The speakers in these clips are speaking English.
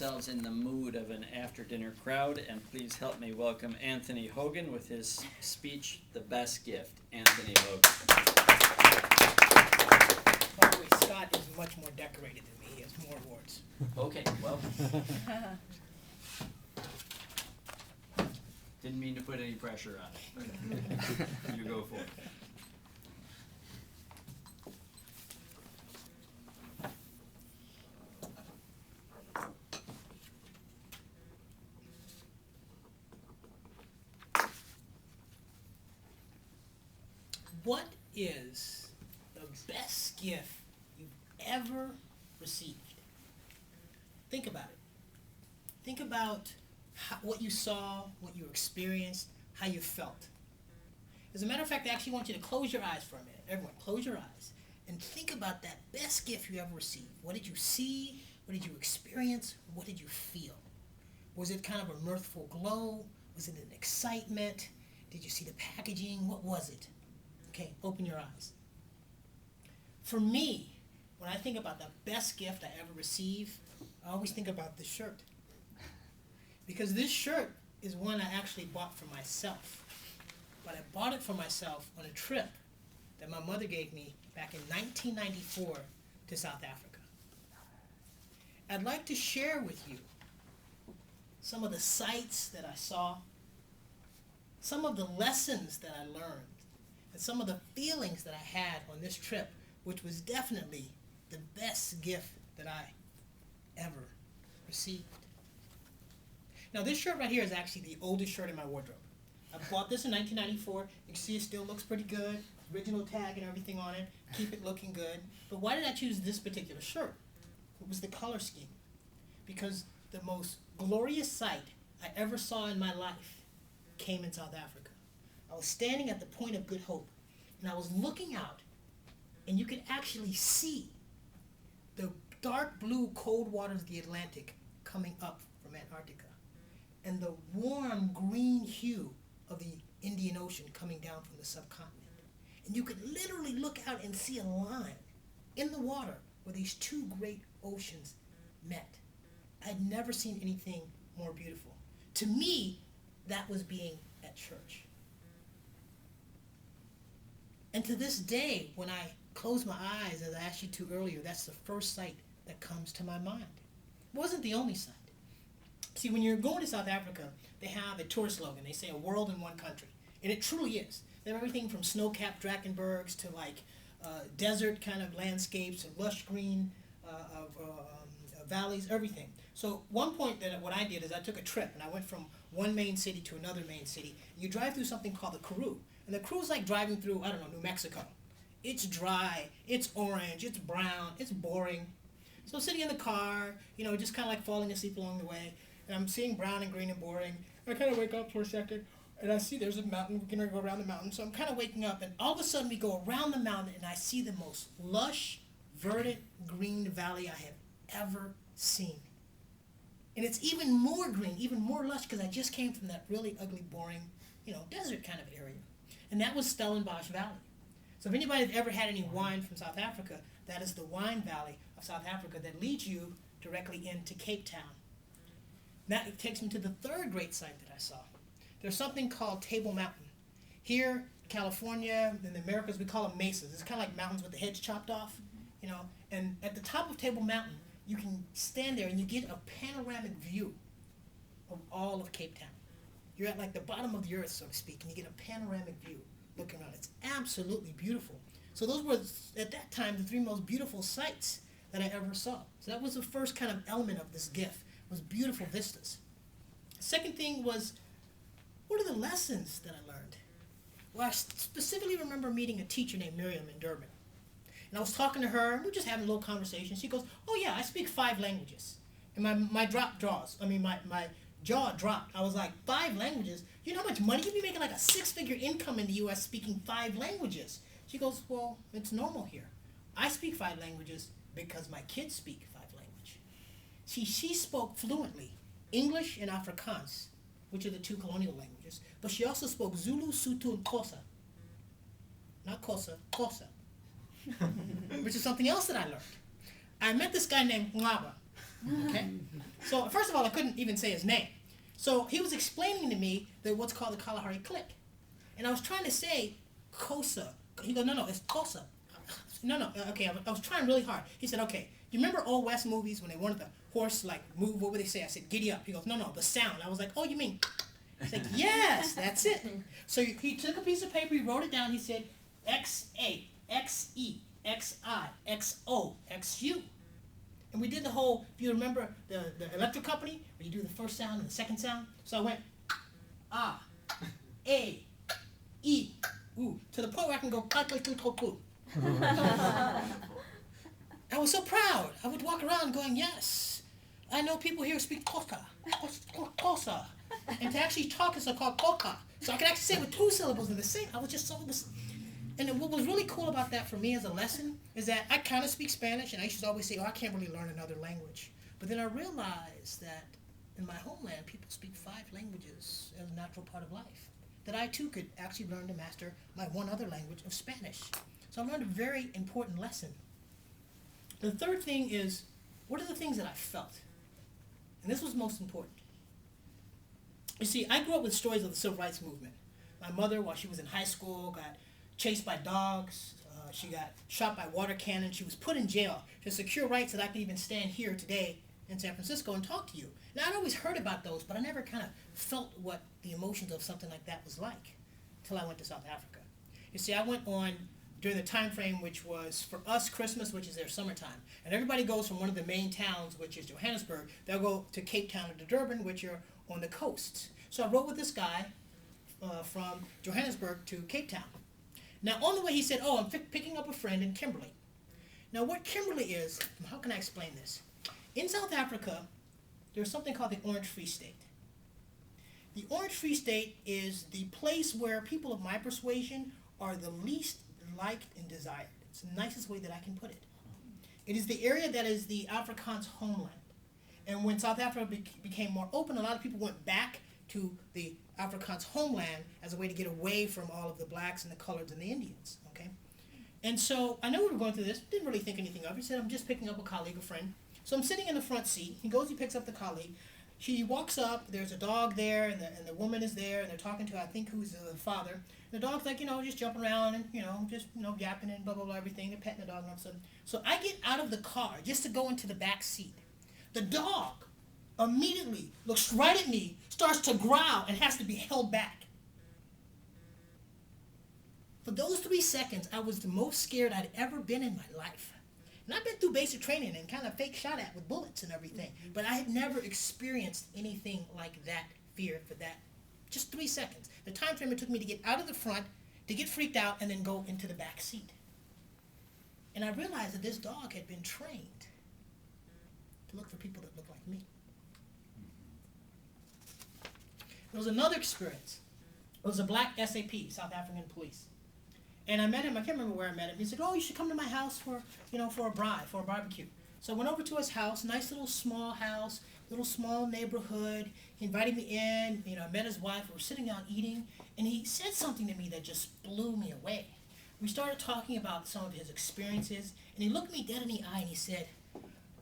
Ourselves in the mood of an after-dinner crowd, and please help me welcome Anthony Hogan with his speech, The Best Gift. Anthony Hogan. By the way, Scott is much more decorated than me. He has more awards. Okay, well. Didn't mean to put any pressure on it. You go for it. What is the best gift you've ever received? Think about it. Think about what you saw, what you experienced, how you felt. As a matter of fact, I actually want you to close your eyes for a minute. Everyone, close your eyes and think about that best gift you ever received. What did you see? What did you experience? What did you feel? Was it kind of a mirthful glow? Was it an excitement? Did you see the packaging? What was it? Okay, open your eyes. For me, when I think about the best gift I ever received, I always think about this shirt. Because this shirt is one I actually bought for myself. But I bought it for myself on a trip that my mother gave me back in 1994 to South Africa. I'd like to share with you some of the sights that I saw, some of the lessons that I learned, and some of the feelings that I had on this trip, which was definitely the best gift that I ever received. Now, this shirt right here is actually the oldest shirt in my wardrobe. I bought this in 1994. You can see it still looks pretty good. Original tag and everything on it. Keep it looking good. But why did I choose this particular shirt? It was the color scheme. Because the most glorious sight I ever saw in my life came in South Africa. I was standing at the Point of Good Hope, and I was looking out, and you could actually see the dark blue cold waters of the Atlantic coming up from Antarctica, and the warm green hue of the Indian Ocean coming down from the subcontinent. And you could literally look out and see a line in the water where these two great oceans met. I'd never seen anything more beautiful. To me, that was being at church. And to this day, when I close my eyes, as I asked you to earlier, that's the first sight that comes to my mind. It wasn't the only sight. See, when you're going to South Africa, they have a tourist slogan. They say a world in one country. And it truly is. They have everything from snow-capped Drakensbergs to desert kind of landscapes and lush green valleys, everything. So one point that what I did is I took a trip and I went from one main city to another main city. You drive through something called the Karoo. And the Karoo's like driving through, I don't know, New Mexico. It's dry, it's orange, it's brown, it's boring. So sitting in the car, just kind of like falling asleep along the way. And I'm seeing brown and green and boring. I kind of wake up for a second, and I see there's a mountain. We're going to go around the mountain. So I'm kind of waking up, and all of a sudden we go around the mountain, and I see the most lush, verdant, green valley I have ever seen. And it's even more green, even more lush, because I just came from that really ugly, boring, desert kind of area. And that was Stellenbosch Valley. So if anybody has ever had any wine from South Africa, that is the wine valley of South Africa that leads you directly into Cape Town. That takes me to the third great sight that I saw. There's something called Table Mountain. Here, in California, in the Americas, we call them mesas. It's kind of like mountains with the heads chopped off, And at the top of Table Mountain, you can stand there and you get a panoramic view of all of Cape Town. You're at like the bottom of the earth, so to speak, and you get a panoramic view looking around. It's absolutely beautiful. So those were, at that time, the three most beautiful sights that I ever saw. So that was the first kind of element of this gift, was beautiful vistas. Second thing was, what are the lessons that I learned? Well, I specifically remember meeting a teacher named Miriam in Durban. And I was talking to her, and we were just having a little conversation. She goes, oh yeah, I speak 5 languages. And my jaw dropped. I was like, 5 languages? You know how much money you'd be making? Like a 6-figure income in the U.S. speaking 5 languages. She goes, well, it's normal here. I speak 5 languages because my kids speak 5 languages. She spoke fluently English and Afrikaans, which are the 2 colonial languages, but she also spoke Zulu, Sotho, and Xhosa. Not Xhosa, Xhosa, which is something else that I learned. I met this guy named Ngaba. Okay? So first of all, I couldn't even say his name. So he was explaining to me that what's called the Kalahari click. And I was trying to say Kosa. He goes, no, it's Kosa. No, okay, I was trying really hard. He said, okay, you remember old West movies when they wanted the horse, like, move? What would they say? I said, giddy up. He goes, no, the sound. I was like, oh, you mean? He's like, yes, that's it. So he took a piece of paper, he wrote it down, he said, X-A, X-E, X-I, X-O, X-U. And we did the whole, if you remember the electric company, where you do the first sound and the second sound. So I went, ah, A, E, ooh, to the point where I can go, I was so proud. I would walk around going, yes, I know people here speak Kosa. And to actually talk is called Koka. So I could actually say it with two syllables in the same. I was just so... And what was really cool about that for me as a lesson is that I kind of speak Spanish, and I used to always say, oh, I can't really learn another language. But then I realized that in my homeland, people speak 5 languages as a natural part of life. That I, too, could actually learn to master my one other language of Spanish. So I learned a very important lesson. The third thing is, what are the things that I felt? And this was most important. You see, I grew up with stories of the civil rights movement. My mother, while she was in high school, got chased by dogs. She got shot by water cannon. She was put in jail to secure rights that I could even stand here today in San Francisco and talk to you. Now, I'd always heard about those, but I never kind of felt what the emotions of something like that was like until I went to South Africa. You see, I went on during the time frame which was, for us, Christmas, which is their summertime. And everybody goes from one of the main towns, which is Johannesburg. They'll go to Cape Town or to Durban, which are on the coasts. So I rode with this guy from Johannesburg to Cape Town. Now, on the way, he said, oh, I'm picking up a friend in Kimberley. Now, what Kimberley is, how can I explain this? In South Africa, there's something called the Orange Free State. The Orange Free State is the place where people of my persuasion are the least liked and desired. It's the nicest way that I can put it. It is the area that is the Afrikaans homeland. And when South Africa became more open, a lot of people went back to the Afrikaans homeland as a way to get away from all of the blacks and the coloreds and the Indians. Okay, and so I know we were going through this. Didn't really think anything of it. He said, I'm just picking up a colleague, a friend. So I'm sitting in the front seat. He goes, he picks up the colleague. She walks up. There's a dog there, and the woman is there, and they're talking to, I think, who's the father. The dog's like, just jumping around and, just, yapping and blah, blah, blah, everything. They're petting the dog and all of a sudden. So I get out of the car just to go into the back seat. The dog immediately looks right at me, starts to growl, and has to be held back. For those 3 seconds, I was the most scared I'd ever been in my life. And I've been through basic training and kind of fake shot at with bullets and everything, but I had never experienced anything like that fear for that. Just 3 seconds. The time frame it took me to get out of the front, to get freaked out, and then go into the back seat. And I realized that this dog had been trained to look for people that look like me. There was another experience. It was a black SAP, South African police. And I met him, I can't remember where I met him. He said, oh, you should come to my house for a barbecue. So I went over to his house, nice little small house, little small neighborhood. He invited me in, I met his wife, we were sitting down eating, and he said something to me that just blew me away. We started talking about some of his experiences, and he looked me dead in the eye and he said,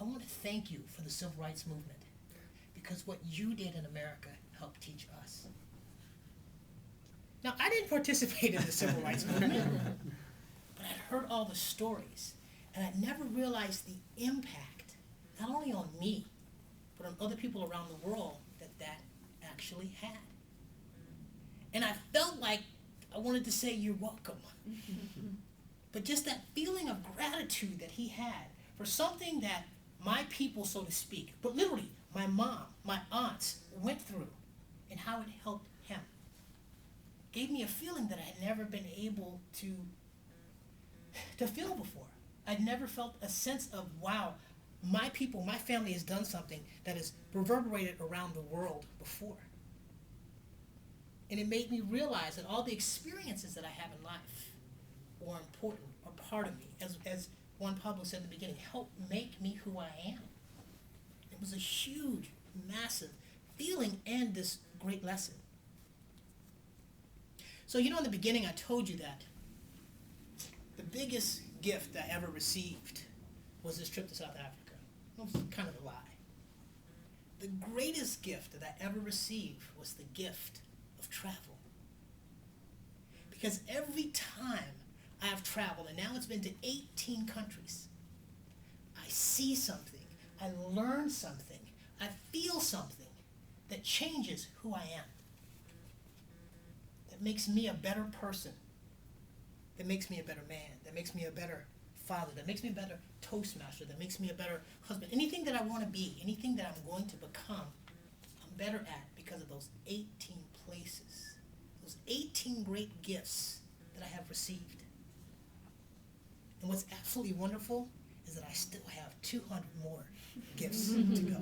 I want to thank you for the civil rights movement, because what you did in America helped teach us. Now, I didn't participate in the civil rights movement, but I'd heard all the stories, and I'd never realized the impact, not only on me, but on other people around the world that actually had. And I felt like I wanted to say, you're welcome. But just that feeling of gratitude that he had for something that my people, so to speak, but literally my mom, my aunts went through, and how it helped him, gave me a feeling that I had never been able to feel before. I'd never felt a sense of, wow, my people, my family has done something that has reverberated around the world before. And it made me realize that all the experiences that I have in life are important, are part of me. As Juan Pablo said in the beginning, help make me who I am. It was a huge, massive feeling and this great lesson. So, in the beginning I told you that the biggest gift I ever received was this trip to South Africa. It was kind of a lie. the greatest gift that I ever received was the gift of travel. Because every time I have traveled, and now it's been to 18 countries, I see something, I learn something, I feel something that changes who I am. That makes me a better person. That makes me a better man. That makes me a better father. That makes me a better Toastmaster. That makes me a better husband. Anything that I want to be, anything that I'm going to become, I'm better at because of those 18 places. Those 18 great gifts that I have received. And what's absolutely wonderful is that I still have 200 more gifts to go.